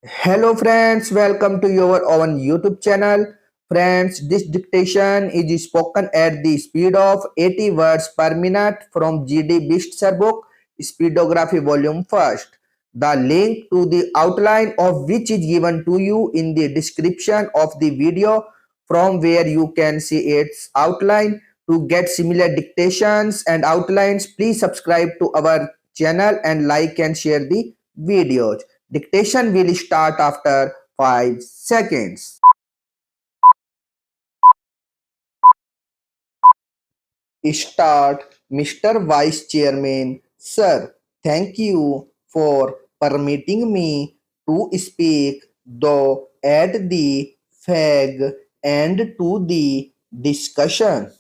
Hello friends, welcome to your own YouTube channel. Friends, this dictation is spoken at the speed of 80 words per minute from GD Bestser book, Speedography Volume 1st. The link to the outline of which is given to you in the description of the video from where you can see its outline. To get similar dictations and outlines, please subscribe to our channel and like and share the videos. Dictation will start after 5 seconds. Start, Mr. Vice Chairman. Sir, thank you for permitting me to speak though at the fag and to the discussion.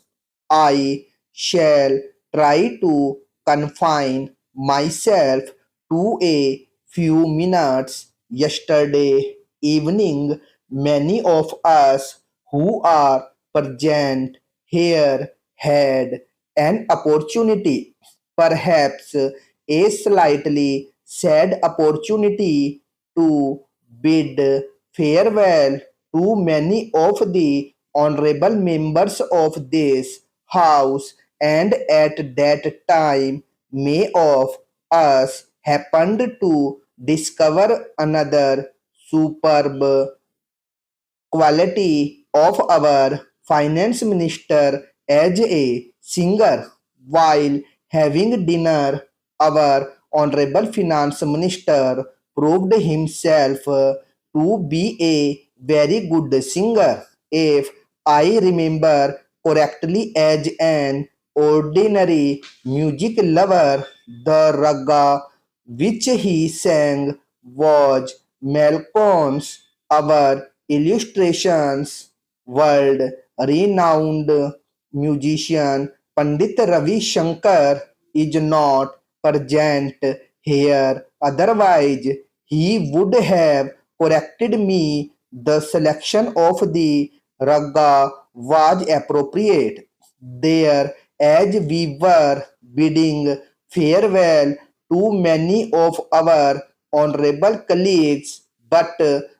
I shall try to confine myself to a few minutes. Yesterday evening, many of us who are present here had an opportunity, perhaps a slightly sad opportunity, to bid farewell to many of the honorable members of this house, and at that time many of us happened to discover another superb quality of our finance minister as a singer. While having dinner, our honorable finance minister proved himself to be a very good singer. If I remember correctly, as an ordinary music lover, the raga which he sang was Malcolm's. Our illustrations world renowned musician Pandit Ravi Shankar is not present here, otherwise he would have corrected me. The selection of the raga was appropriate. There, as we were bidding farewell to many of our honorable colleagues, but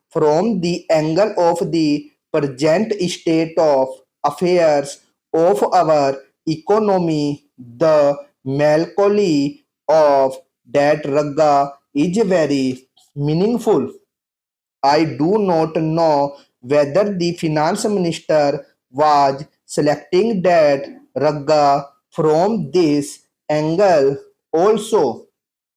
from the angle of the present state of affairs of our economy, the melancholy of that raga is very meaningful. I do not know whether the finance minister was selecting that raga from this angle also.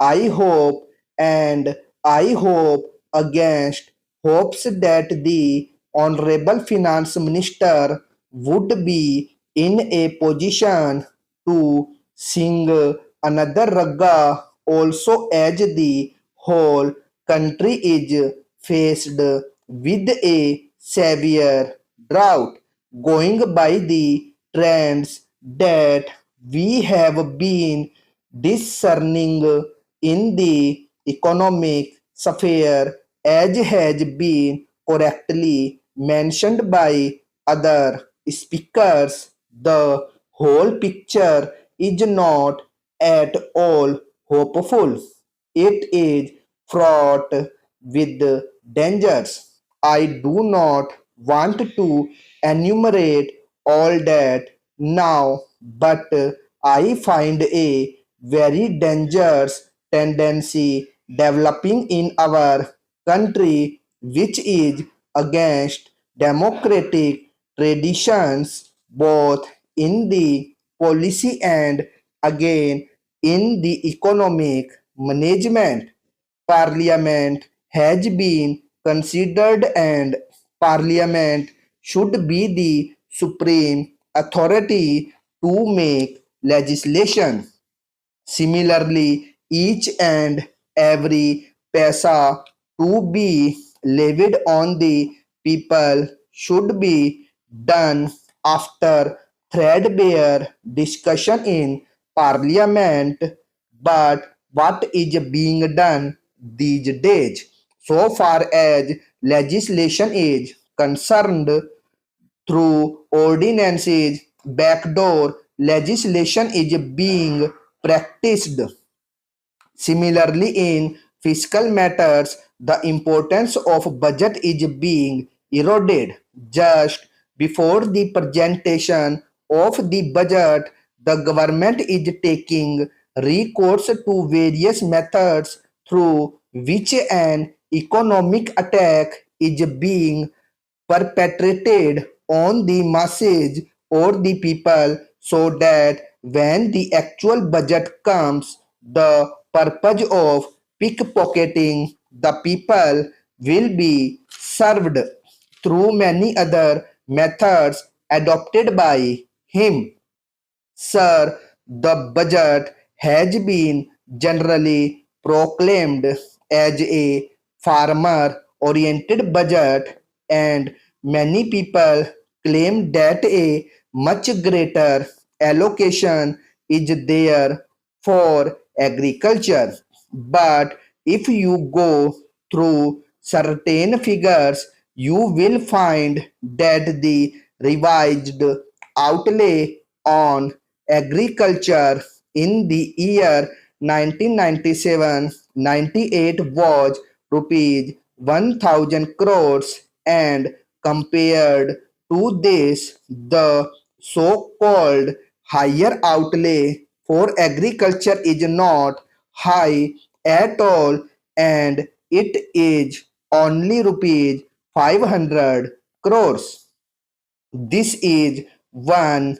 I hope and I hope against hopes that the honorable finance minister would be in a position to sing another raga also, as the whole country is faced with a severe drought. Going by the trends that we have been discerning in the economic sphere, as has been correctly mentioned by other speakers, the whole picture is not at all hopeful. It is fraught with dangers. I do not want to enumerate all that now, but I find a very dangerous tendency developing in our country, which is against democratic traditions both in the policy and again in the economic management. Parliament has been considered, and Parliament should be the supreme authority to make legislation. Similarly, each and every paisa to be levied on the people should be done after threadbare discussion in Parliament. But what is being done these days? So far as legislation is concerned, through ordinances, backdoor legislation is being practiced. Similarly, in fiscal matters, the importance of budget is being eroded. Just before the presentation of the budget, the government is taking recourse to various methods through which an economic attack is being perpetrated on the masses or the people so that when the actual budget comes, the purpose of pickpocketing the people will be served through many other methods adopted by him. Sir, the budget has been generally proclaimed as a farmer-oriented budget, and many people claim that a much greater allocation is there for agriculture. But if you go through certain figures, you will find that the revised outlay on agriculture in the year 1997-98 was rupees 1000 crores, and compared to this, the so-called higher outlay for agriculture is not high at all, and it is only rupees 500 crores. This is one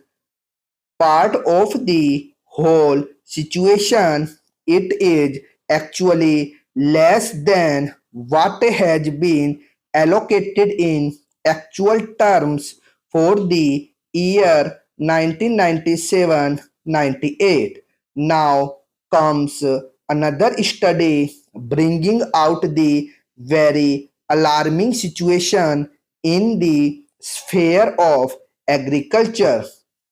part of the whole situation. It is actually less than what has been allocated in actual terms for the year 1997-98. Now comes another study bringing out the very alarming situation in the sphere of agriculture.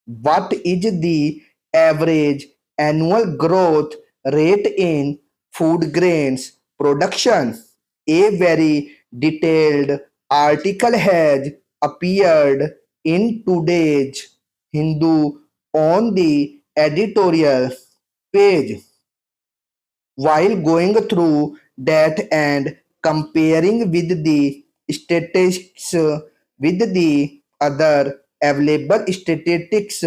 What is the average annual growth rate in food grains production? A very detailed article has appeared in today's Hindu on the editorial page. While going through that and comparing with the statistics with the other available statistics,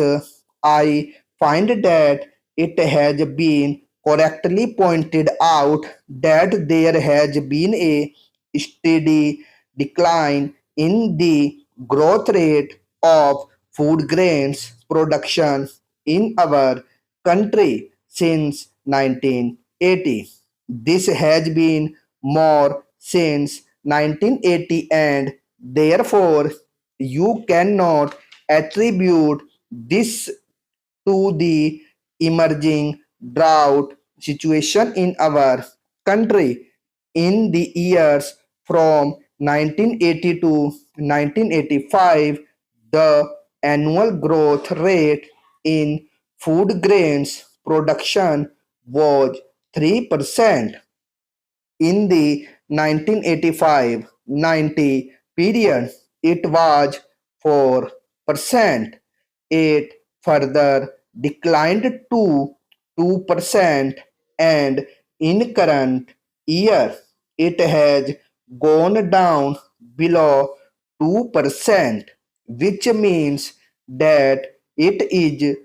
I find that it has been correctly pointed out that there has been a steady decline in the growth rate of food grains production in our country since 1980. This has been more since 1980, and therefore you cannot attribute this to the emerging drought situation in our country. In the years from 1980 to 1985, the annual growth rate in food grains production was 3%. In the 1985-90 period, it was 4%. It further declined to 2%, and in current year it has gone down below 2%, which means that it is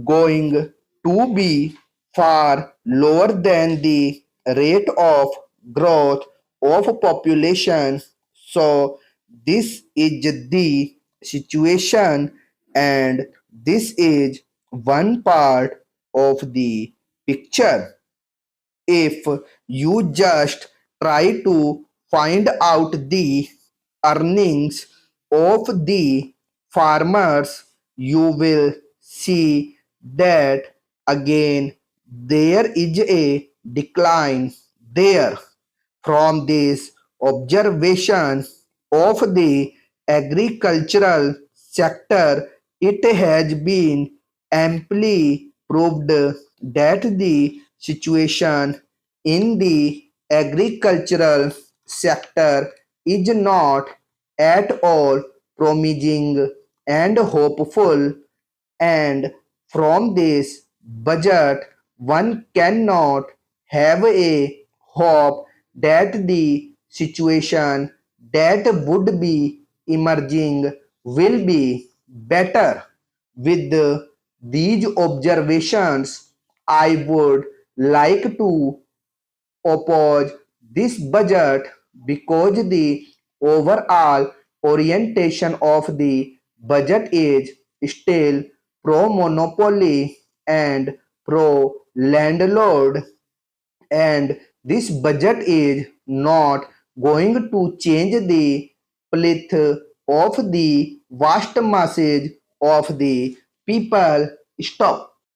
going to be far lower than the rate of growth of population. So this is the situation, and this is one part of the picture. If you just try to find out the earnings of the farmers, you will see that again there is a decline there. From this observation of the agricultural sector, it has been amply proved that the situation in the agricultural sector is not at all promising and hopeful, and from this budget one cannot have a hope that the situation that would be emerging will be better. With these observations, I would like to oppose this budget because the overall orientation of the budget is still pro monopoly and pro landlord, and this budget is not going to change the pleth of the vast masses of the people. Stop.